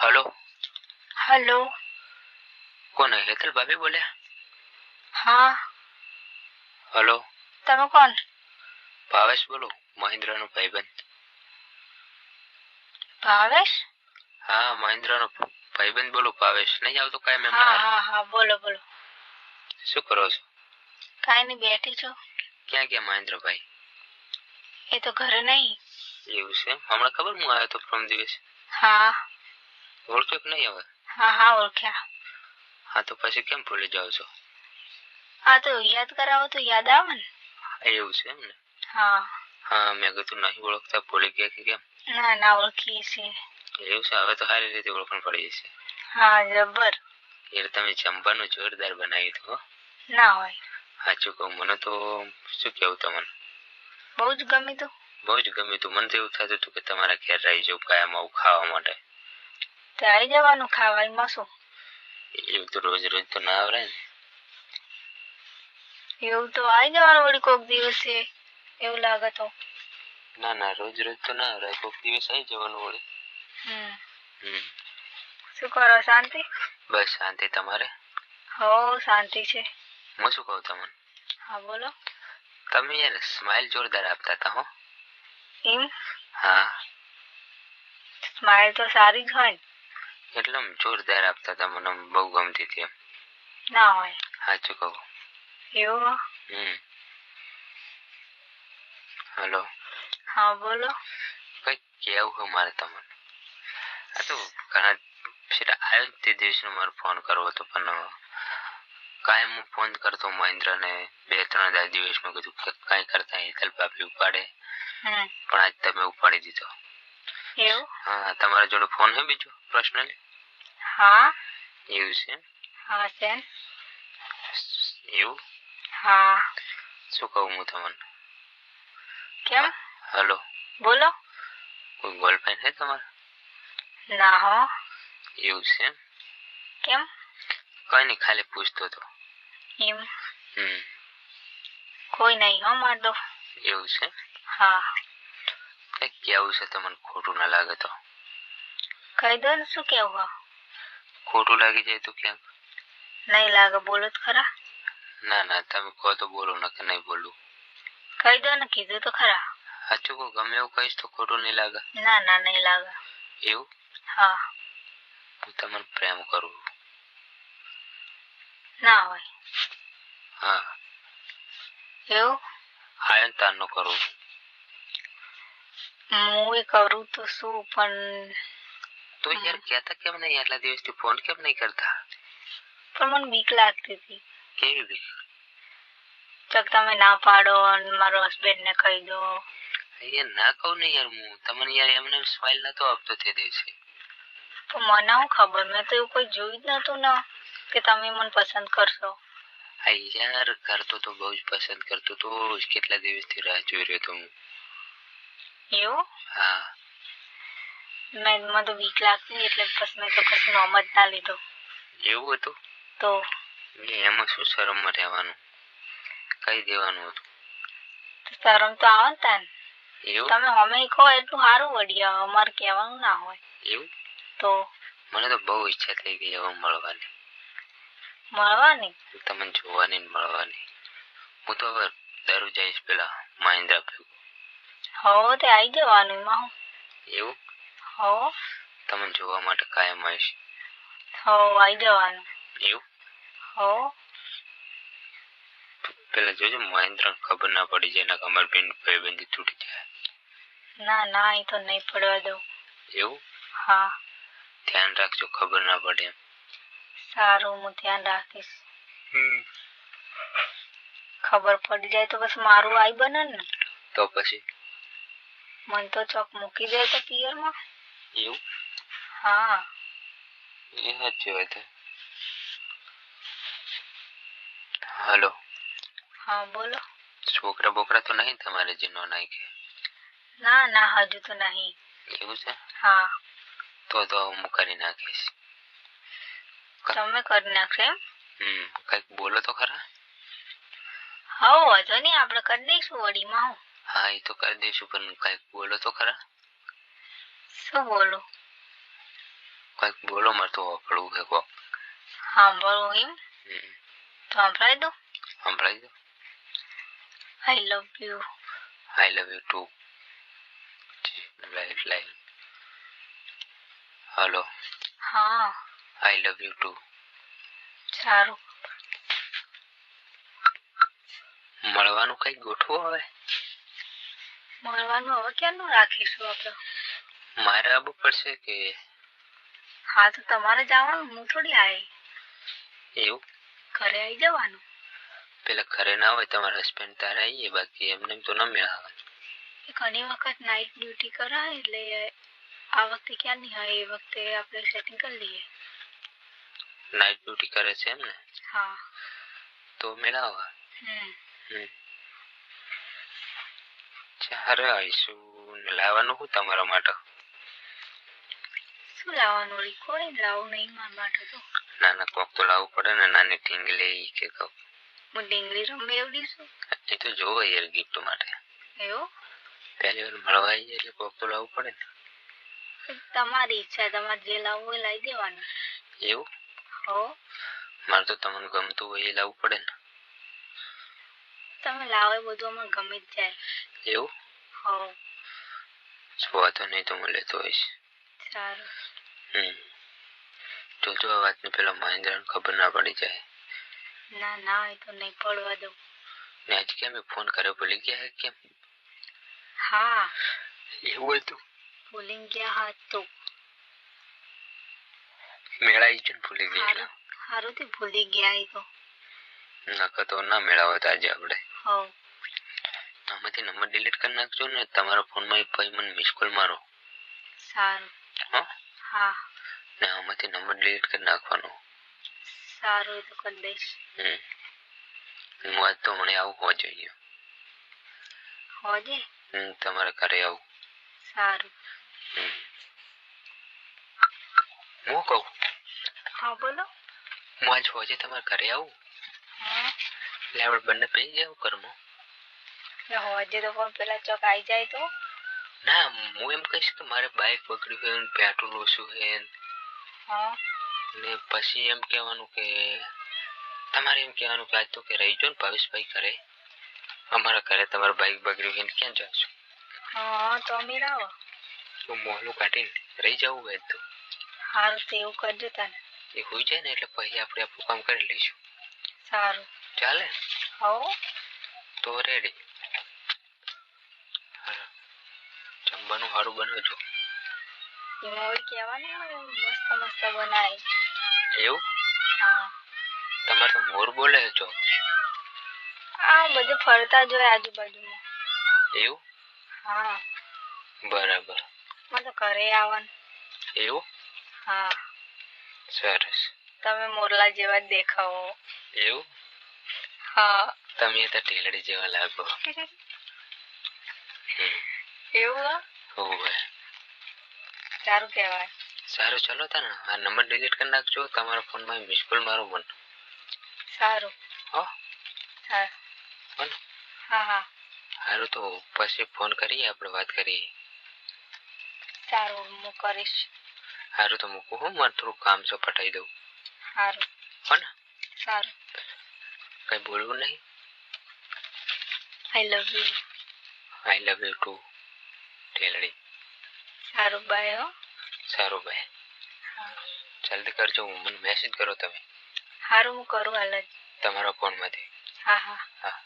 Hello. Hello. कौन है? हेतल भाभी बोले? हाँ। हेलो। તમે કોણ? ભાવેશ બોલો, મહેન્દ્રનો ભાઈબંધ. ભાવેશ? હા, મહેન્દ્રનો ભાઈબંધ બોલો, ભાવેશ. નહીં આવતો કાંઈ મેં હા હમણાં? હા હા, બોલો બોલો. શું કરો છો? કાંઈ નહીં, બેઠી છો. ક્યાં ગયા મહેન્દ્રભાઈ? એ તો ઘરે નહીં. એવું છે? હમણાં ખબર હું આવ્યો તો પ્રમ દિવસ. હા. ઓળખ્યો કે નહીં હવે? હા હા, ઓળખ્યા. હા, તો પછી કેમ ભૂલી જાવ છો? આ તો યાદ કરાવો તો યાદ આવે ને. એવું છે એમ ને? હા. હા, મેં કીધું નહીં ઓળખતા, ભૂલી ગયા કે કેમ? ના ના, ઓળખીએ છીએ. એવું છે? હવે તો સારી રીતે ઓળખણ પડી જશે. હા, જબર. યાર તમે જમવાનું જોરદાર બનાવ્યું હતું હો. ના હોય. સાચું કહું, મને તો શું કેવું તમને, બહુ જ ગમ્યું તું. બહુ જ ગમ્યું હતું. મને તો એવું થતું હતું કે તમારા ઘેર રહી જાઉં કાયમ આવું ખાવા માટે. તે આવી જવાનું ખાવા, એમાં શું? એવું તો રોજ રોજ તો ના આવડે ને. એવું તો આવી જવાનું વળી કોક દિવસે, એવું લાગે તો. ના ના, રોજ રોજ તો ના આવડે, કોઈક દિવસ આવી જવાનું વળી. શું કરો, શાંતિ? બસ શાંતિ. તમારે? હો, શાંતિ છે. હું શું કહું તમને? હા બોલો. તમે યાર સ્માઇલ જોરદાર આપતા હતા હો. એમ? હા, સ્માઈલ તો સારી જ હોય ને. એટલે આમ જોરદાર આપતા હતા, મને આમ બહુ ગમતી હતી એમ. ના હોય. સાચું કહું. એવું? હલો. હા બોલો. કઈ કેવું હોય મારે તમને. આ તો ઘણા ફેર આવ્યો તે દિવસનો મારો ફોન કરવો હતો, પણ કાયમ હું ફોન કરતો મહેન્દ્રને 2-3 દિવસમાં કીધું કે કાંઈ કરતા હેતલ ભાભી ઉપાડે, પણ આજ તમે ઉપાડી દીધો. એવું? હા, તમારા જોડે ફોન હે બીજો પર્સનલી? હા. એવું છે? હા છે. એવું? હા. શું કહું હું તમને? કેમ? હલો. બોલો. કોઈ ગર્લફ્રેન્ડ છે તમારે? ના હો. એવું છે? કેમ? કઈ નહીં, ખાલી પૂછતો હતો. એમ? કોઈ નહીં હો માર તો. એવું છે? હા. કઈ કેવું છે તમને, ખોટું ના લાગે તો? કહી દો ને, શું કેવું? ખોટું લાગી જાય તો ક્યાંક? નહીં લાગે, બોલો જ ખરા. ના ના, તમે કહો તો બોલો, નકર નહીં બોલું. કહી દો ને, કીધું તો ખરા. સાચું કહું, ગમે એવું કહીશ તો ખોટું નહીં લાગે? ના ના, નહીં લાગે. એવું? હા. હું તમને પ્રેમ કરું. ના હોય. હા. એવું? આયન તારનો કરું. હું એ કરું તો શું, પણ તો યાર કહેતા કેમ નહીં, આટલા દિવસથી ફોન કેમ નહીં કરતા? પણ મને બીક લાગતી હતી. કેવી બીક? ચક તમે ના પાડો અને મારો હસબન્ડ ને કહી દો. યાર ના કહું ને યાર, હું તમને યાર એમને સ્માઈલ નતો આપતો તે દિવસે. તો મને શું ખબર, મેં તો એવું કોઈ જોયું જ નતું ને કે તમે મને પસંદ કરશો. હા યાર, કરતો તો બહુ જ પસંદ કરતો તો, કેટલા દિવસથી રાહ જોઈ રહ્યો તો હું. એવું? હા. મને તો બીક લાગતી એટલે બસ મેં તો કશું નામ જ ના લીધો. એવું હતું? તો એમાં શું શરમમાં રહેવાનું, કહી દેવાનું હતું. શરમ તો આવે ને તાન. એવું? તમે હમે કહો એટલું સારું વળી, અમારે કહેવાનું ના હોય. એવું? તો મને તો બહુ ઈચ્છા થઈ ગઈ હવે મળવાની. મળવાની? તમને જોવાની ને મળવાની. હું તો હવે દરરોજ જઈશ પેલા મહેન્દ્ર ભેગું. હો, તે આવી જવાનું એમાં હું. એવું? હો. તમને જોવા માટે કાયમ આવીશ. હો, આવી જવાનું. એવું? હો. પેલા જોજો મહેન્દ્ર ખબર ના પડી જાય, ના અમાર ભાઈબંધી તૂટી જાય. ના ના, એ તો નહીં પડવા દઉં. એવું? હા. ધ્યાન રાખજો, ખબર ના પડે એમ. સારું, હું ધ્યાન રાખીશ. ખબર પડી જાય તો બસ મારું આઈ બને ને. તો પછી મન તો ચોક મૂકી જાય તો પિયરમાં. એવું? હા. એ સાચી વાત. હલો. હા બોલો. છોકરા બોકરા તો નહીં તમારે જે નો નાખે? ના ના, હજુ તો નહીં. એવું છે? હા. તો હું કરી નાખીશ. તમે કરી નાખશો એમ? કઈક બોલો તો ખરા. હો, વાંધો નહીં, આપણે કરી દઈશું વડીમાં હું. હા, એ તો કરી દઈશું, પણ કઈક બોલો તો ખરા. શું બોલું? કાંઈક બોલો, મારે તો હોફળવું છે કોક. સાંભળવું એમ તો સંભળાઈ દો. સંભળાઈ દો. I love you. I love you too. Live. Hello. હા. I love you too. સારું. મળવાનું કઈ ગોઠવો હવે. મળવાનું હવે ક્યાંનું રાખીશું આપણે? મારે આવવું પડશે કે? હા તો તમારે જવાનું, હું થોડી આવી. એવું? ઘરે આવી જવાનું. પેલા ઘરે ના હોય તમારા હસબન્ડ તારે આવીએ, બાકી એમને તો ન મેળાવે. ઘણી વખત નાઇટ ડ્યુટી કરાય એટલે આ વખતે ક્યાં નહીં હોય, એ વખતે આપણે સેટિંગ કરી લઈએ. નાઇટ ડ્યુટી કરે છે એમ ને? હા. તો મેળાવે. ચારે આવીશું. લાવવાનું શું તમારા માટે? શું લાવવાનું? રિકોર્ડિંગ લાવવું નહીં મારા માટે તો. નાના કોક તો લાવવું પડે ને, નાની ટીંગલી કે કોક. હું ડીંગલી રમે એવડી છું? એ તો જોવે યાર ગિફ્ટ માટે. એવું? પહેલી વાર મળવા આવી એટલે કોક તો લાવવું પડે ને. તમારી ઈચ્છા, તમારે જે લાવવું એ લાવી દેવાનું. એવું? હો. મારે તો તમને ગમતું હોય એ લાવવું પડે ને. તમે લાવો એ બધું અમને ગમે જ જાય. એવું? હો. વાતો નહીં તો મળે તો હોઈશ. સારું. જોજો આ વાતની પેલા મહેન્દ્રને ખબર ના પડી જાય. ના એ તો નહીં પડવા દઉં. ને આજ કેમ ફોન કર્યો, ભૂલી ગયા હે કેમ? હા. એવું હતું? ભૂલી ગયા હા તો. મેળાઈ છે ને ભૂલી ગયા. સારું થી ભૂલી ગયા એ તો. નકર તો ના મેળાવત આજે આપણે. હો. આમાંથી નંબર ડિલીટ કરી નાખજો ને તમારા ફોનમાં, પછી મને મિસ કોલ મારો. સારું. હા. ને આમાંથી નંબર ડિલીટ કરી નાખવાનો. સારું, એ તો કરી દઈશ. હું આજ તો મને આવું હોવા જોઈએ. હોજે? તમારા ઘરે આવું. સારું. હું કહું? હા બોલો. હું આજ હોજે તમારા ઘરે આવું. એટલે આપણે બંને પી જાવ ઘરમાં. હોજે તો પણ પેલા ચોક આવી જાય તો. ના, હું એમ કહીશ કે મારે બાઇક બગડ્યું છે, પેટ્રોલ ઓછું છે. ને પછી એમ કહેવાનું કે તમારે એમ કહેવાનું કે આજ તો કે રહી જાઓ ને ભાવેશભાઈ ઘરે. અમારા ઘરે તમારું બાઇક બગડ્યું છે, ક્યાં જાશો? હા તો મેળાવો. તો મોહલું કાઢીને રહી જવું હોય તો. સારું, તો એવું કરજો તને. એ હોઈ જાય ને એટલે પછી આપણે આપણું કામ કરી લઈશું. સારું. ચાલે? હો. તો રેડી. જમવાનું સારું બનાવજો. એમાં હવે કહેવાનું હોય મસ્ત મસ્ત બનાય. એવું? હા. તમારે તો મોર બોલે છો. આ બધે ફરતા જ હોય આજુબાજુમાં. એવું? હા. બરાબર. મને તો ઘરે આવવાનું. એવું? હા. સરસ. તમે મોરલા જેવા દેખાવો. એવું? હા. તમે તો ઢીલડી જેવા લાગો. એવું? હોવે. સારું કહેવાય. સારું, ચલો તને આ નંબર ડિલીટ કરી નાખજો. તમારા ફોનમાં મિસ કોલ મારો મન. સારું. હો. હા. હા. સારું, તો પછી ફોન કરીએ, આપણે વાત કરીએ. સારું, હું કરીશ. સારું, તો મૂકું હું, મારે થોડું કામ છે, પટાઈ દઉં. સારું. હો ને? સારું. કઈ બોલવું નહીં? I love you. I love you too. ઢેલડી. સારું, બાય. હો. સારું બાય. જલ્દી કરજો, મને મેસેજ કરો તમે. સારું, હું કરું હાલ જ. તમારા ફોનમાંથી. હા.